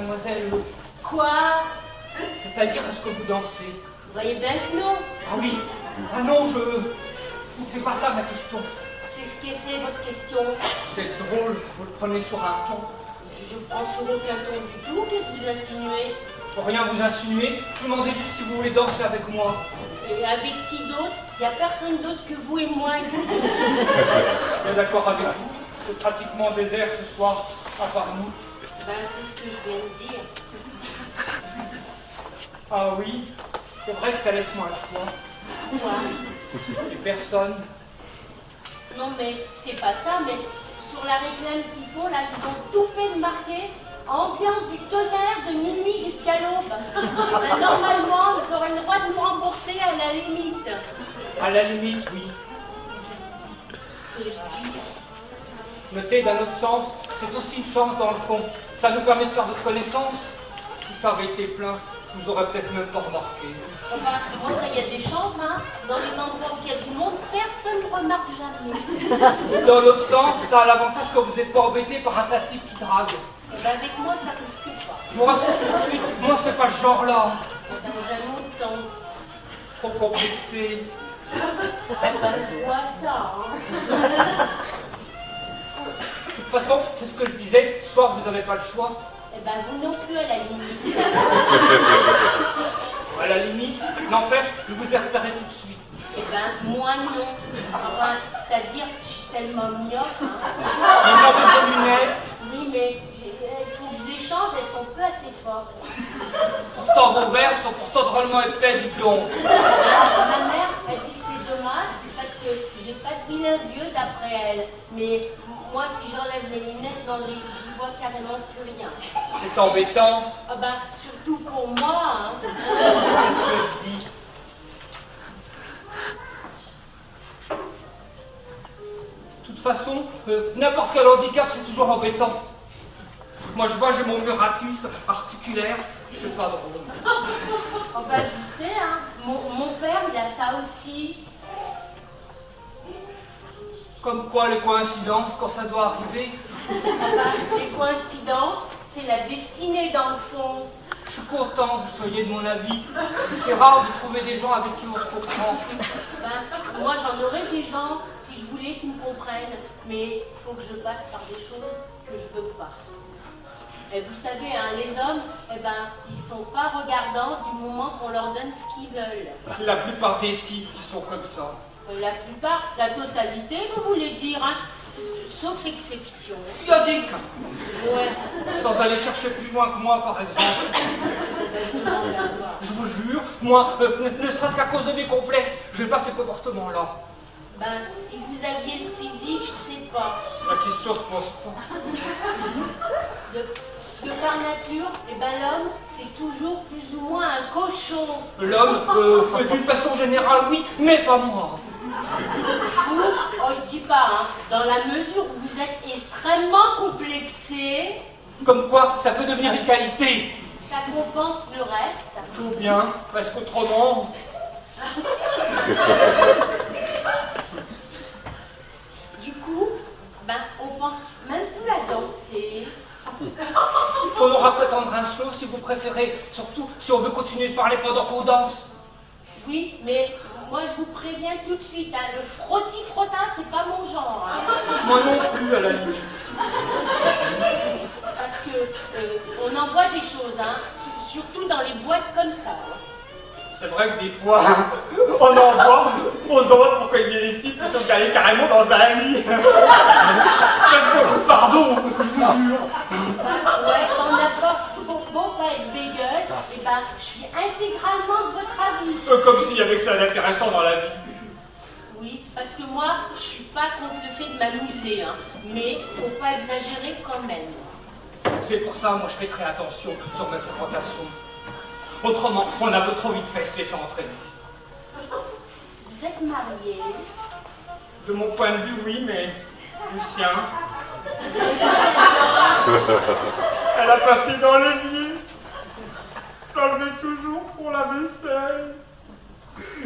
mademoiselle. Quoi? C'est-à-dire, est-ce que vous dansez? Vous voyez bien que non. Ah oui. Ah non, c'est pas ça ma question. C'est ce que c'est votre question. C'est drôle, vous le prenez sur un ton. Je prends sur aucun ton du tout. Qu'est-ce que vous insinuez? Pour rien vous insinuer, je vous demandais juste si vous voulez danser avec moi. Et avec qui d'autre? Il n'y a personne d'autre que vous et moi ici. Je suis d'accord avec vous. C'est pratiquement désert ce soir, à part nous. Ben, c'est ce que je viens de dire. Ah oui, c'est vrai que ça laisse moins le choix. Quoi? Et personne. Non mais c'est pas ça, mais sur la réclame qu'ils font, là, ils ont tout fait de marquer ambiance du tonnerre de minuit jusqu'à l'aube. Ben, normalement, ils auraient le droit de nous rembourser à la limite. À la limite, oui. Ce que je dis. Notez d'un autre sens, c'est aussi une chance dans le fond. Ça nous permet de faire votre connaissance. Si ça avait été plein, je vous aurais peut-être même pas remarqué. Enfin, bon, ça, il y a des chances, hein. Dans les endroits où il y a du monde, personne ne remarque jamais. Dans l'autre sens, ça a l'avantage que vous n'êtes pas embêté par un tas de types qui drague. Eh ben, avec moi, ça risque pas. Je vous rassure tout de suite, moi c'est pas ce genre-là. Eh ben, j'aime autant. Trop complexé. Eh ben, je vois ça, hein. De toute façon, c'est ce que je disais, ce soir vous n'avez pas le choix. Eh ben, vous non plus, à la limite. À la limite, n'empêche, je vous ai repéré tout de suite. Eh ben, moi non. Enfin, c'est-à-dire, je suis tellement myope. Une paire de lunettes, Oui, mais il faut que je les change, elles sont peu assez fortes. pourtant vos verres sont pourtant drôlement épais, dites donc. Ma mère, elle dit que c'est dommage parce que j'ai pas de vilains yeux d'après elle. Mais moi, si j'enlève mes lunettes dans les, j'y vois carrément plus rien. C'est embêtant. Ah ben, surtout pour moi, hein. C'est ce que je dis. De toute façon, n'importe quel handicap, c'est toujours embêtant. Moi, je vois, j'ai mon muratisme articulaire, c'est pas drôle. Oh ben, je sais, hein. Mon père, il a ça aussi. Comme quoi, les coïncidences, quand ça doit arriver. Ah ben, les coïncidences, c'est la destinée dans le fond. Je suis content que vous soyez de mon avis. C'est rare de trouver des gens avec qui on se comprend. Ben, moi, j'en aurais des gens si je voulais qu'ils me comprennent. Mais il faut que je passe par des choses que je veux pas. Et vous savez, hein, les hommes, eh ben, ils sont pas regardants du moment qu'on leur donne ce qu'ils veulent. C'est la plupart des types qui sont comme ça. La plupart, la totalité, vous voulez dire, hein, sauf exception. Il y a des cas. Ouais. Sans aller chercher plus loin que moi, par exemple. Ben, je demande à voir. Je vous jure, moi, ne serait-ce qu'à cause de mes complexes, je n'ai pas ces comportements-là. Ben, si vous aviez le physique, je sais pas. La question se pose pas. De par nature, eh ben, l'homme, c'est toujours plus ou moins un cochon. L'homme, d'une façon générale, oui, mais pas moi. Vous, oh, je dis pas, hein, dans la mesure où vous êtes extrêmement complexé, Comme quoi, ça peut devenir une qualité. ça compense le reste. Tout bien, parce qu'autrement... Du coup, ben, on pense même plus à danser. On aura peut attendre un slow si vous préférez, surtout si on veut continuer de parler pendant qu'on danse. Oui, mais moi je vous préviens tout de suite, hein, le frotti-frottin, c'est pas mon genre. Hein. Moi non plus, à la limite. Parce que on en voit des choses, hein, surtout dans les boîtes comme ça. Hein. C'est vrai que des fois, on en voit, on se demande pourquoi il vient ici plutôt qu'aller carrément dans un lit. Parce que, pardon, je vous jure. Ouais, on n'a pas bon pas être bégueule, et ben je suis intégralement de votre avis. Comme s'il y avait que ça d'intéressant dans la vie. Oui, parce que moi, je suis pas contre le fait de m'amuser, hein, mais faut pas exagérer quand même. C'est pour ça, moi, je fais très attention sur mes fréquentations. Autrement, on a trop vite fait se laisser entraîner. Vous êtes marié? De mon point de vue, oui, mais Lucien... Elle a passé dans l'évier. J'enlevais toujours pour la vaisselle.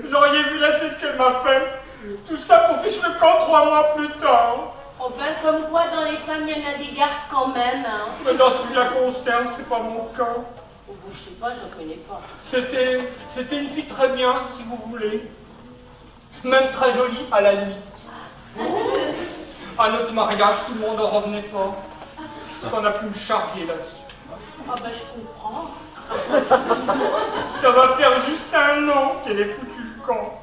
Vous auriez vu l'assiette qu'elle m'a fait. Tout ça pour fiche le camp 3 mois plus tard. Oh Oh ben, comme quoi, dans les femmes, il y en a des garces quand même, hein. Mais dans ce qui la concerne, c'est pas mon cas. Oh, ben, je sais pas, je ne connais pas. C'était une fille très bien, si vous voulez. Même très jolie, à la limite. À notre mariage, tout le monde n'en revenait pas. Parce qu'on a pu me charrier là-dessus. Ah ben, je comprends. Ça va faire juste 1 an qu'elle est foutue le camp.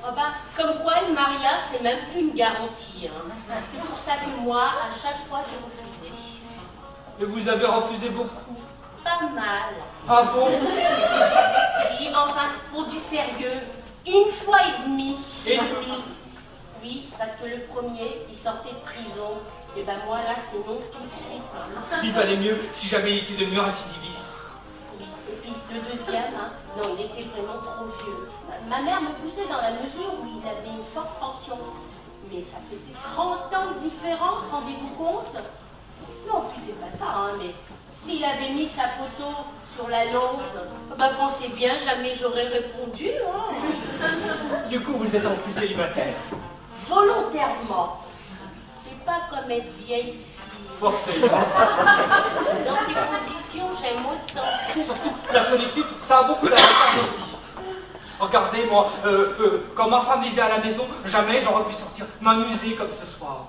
Ah ben, comme quoi, le mariage, c'est même plus une garantie, hein. C'est pour ça que moi, à chaque fois, j'ai refusé. Et vous avez refusé beaucoup. Pas mal. Ah bon? Oui, enfin, pour du sérieux, 1 fois et demi. Et demi? Oui, parce que le premier, il sortait de prison. Et ben moi, là, c'était non tout de suite. Hein. Il valait mieux si jamais il était devenu récidiviste. Oui. Et puis le deuxième, hein, non, il était vraiment trop vieux. Ma mère me poussait dans la mesure où il avait une forte pension. Mais ça faisait 30 ans de différence, rendez-vous compte? Non, puis c'est pas ça, hein, mais s'il avait mis sa photo sur l'annonce, ben pensez bien, jamais j'aurais répondu, hein. Du coup, vous êtes resté célibataire. Volontairement. C'est pas comme être vieille fille. Forcément. Dans ces conditions, j'aime autant. Surtout, la solitude, ça a beaucoup d'avantages aussi. Regardez, moi, quand ma femme vivait à la maison, jamais j'aurais pu sortir m'amuser comme ce soir.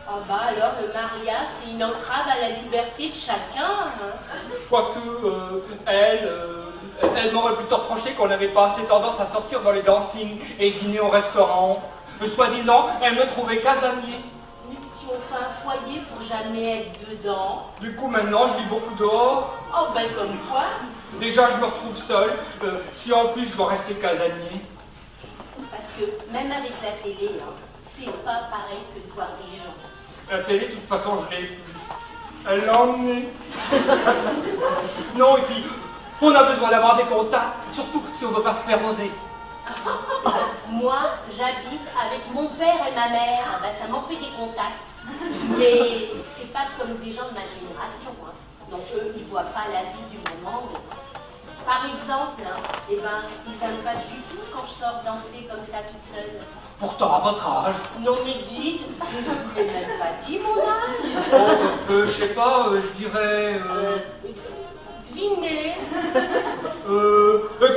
Ah bah alors, le mariage, c'est une entrave à la liberté de chacun. Hein. Quoique, elle m'aurait plutôt reproché qu'on n'avait pas assez tendance à sortir dans les dancings et dîner au restaurant. Soi-disant, elle me trouvait casanier. Mais si on fait un foyer pour jamais être dedans. Du coup, maintenant, je vis beaucoup dehors. Oh ben comme quoi. Déjà, je me retrouve seul. Si en plus, je dois rester casanier. Parce que même avec la télé, hein, c'est pas pareil que de voir des gens. La télé, de toute façon, je l'ai plus. Elle l'a emmenée. Non, et puis, on a besoin d'avoir des contacts, surtout si on veut pas se faire oser. Moi, j'habite avec mon père et ma mère. Ben, ça m'en fait des contacts. Mais c'est pas comme des gens de ma génération. Hein. Donc eux, ils voient pas la vie du moment. Mais... Par exemple, hein, eh ben, ils n'aiment pas du tout quand je sors danser comme ça toute seule. Pourtant, à votre âge. Non mais dites, je ne vous l'ai même pas dit mon âge. Oh, je sais pas, je dirais... Devinez.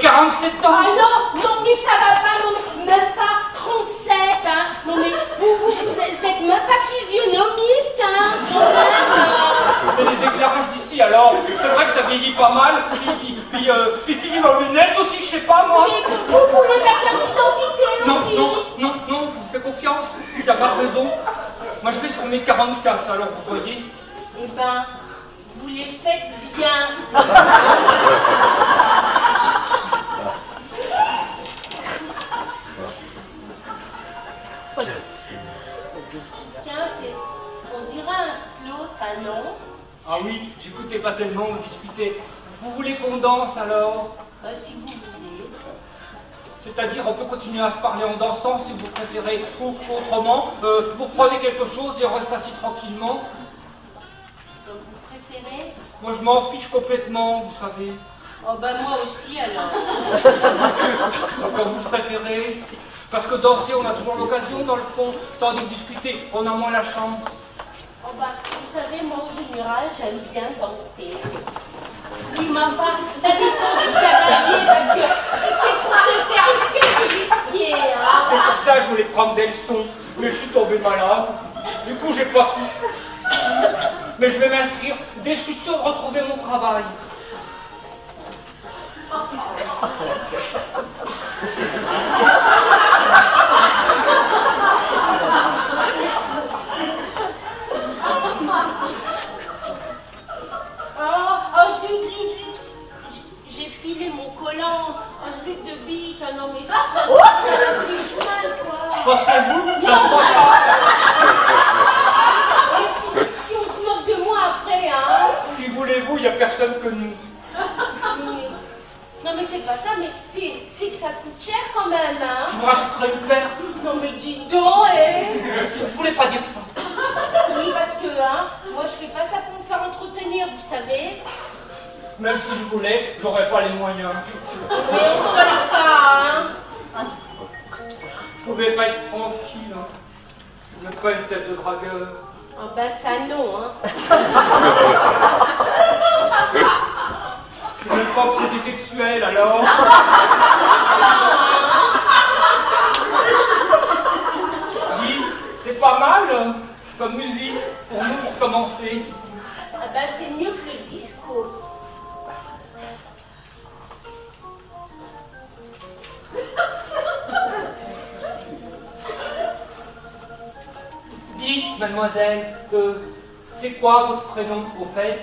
47 ans. Ah non, non mais ça va pas, non, même pas 37, hein. Non mais vous êtes même pas physionomiste, hein, quand même. C'est les éclairages d'ici, alors. C'est vrai que ça vieillit pas mal. Puis vos lunettes aussi, je sais pas, moi. Mais vous voulez ma carte d'identité Non, aussi? non, je vous fais confiance. Il n'y a pas de raison. Moi, je vais sur mes 44, alors vous voyez. Eh ben, vous les faites bien. Tiens, on dirait un slow, ça non? Ah oui, j'écoutais pas tellement, vous discutez. Vous voulez qu'on danse, alors? Si vous voulez. C'est-à-dire, on peut continuer à se parler en dansant, si vous préférez, ou autrement. Vous prenez quelque chose et on reste assis tranquillement. Comme vous préférez? Moi, je m'en fiche complètement, vous savez. Oh ben moi aussi, alors. Comme vous préférez. Parce que danser, on a toujours l'occasion, dans le fond. Tandis que discuter, on a moins la chambre. Oh bah, vous savez, moi en général, j'aime bien danser. Oui, mais enfin, ça dépend du cavalier, parce que si c'est pour se faire risquer, c'est du pied, hein. C'est pour ça que je voulais prendre des leçons, mais je suis tombé malade. Du coup, j'ai pas pu. Mais je vais m'inscrire dès que je suis sûr de retrouver mon travail. J'ai filé mon collant, un sucre de bite, non mais ça fiche mal, quoi. Pensez-vous, ça se voit pas. Si on se moque de moi après, hein. Qui voulez-vous, il n'y a personne que nous. Non mais c'est pas ça, mais c'est que ça coûte cher quand même, hein. Je vous rachèterai une paire. Non mais dites donc, Je ne voulais pas dire ça. Oui, parce que, hein, moi je fais pas ça pour me faire entretenir, vous savez. Même si je voulais, j'aurais pas les moyens. Mais on ne connaît pas, hein. Je pouvais pas être tranquille. Hein. Vous n'êtes pas une tête de dragueur. Ah bah ça non, hein. Je suis même pas obsédé sexuel, alors. Dis, c'est pas mal comme musique pour nous pour commencer. Ah bah c'est mieux que le disco. Dites, mademoiselle, c'est quoi votre prénom au fait?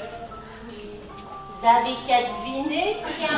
Vous avez qu'à deviner, tiens.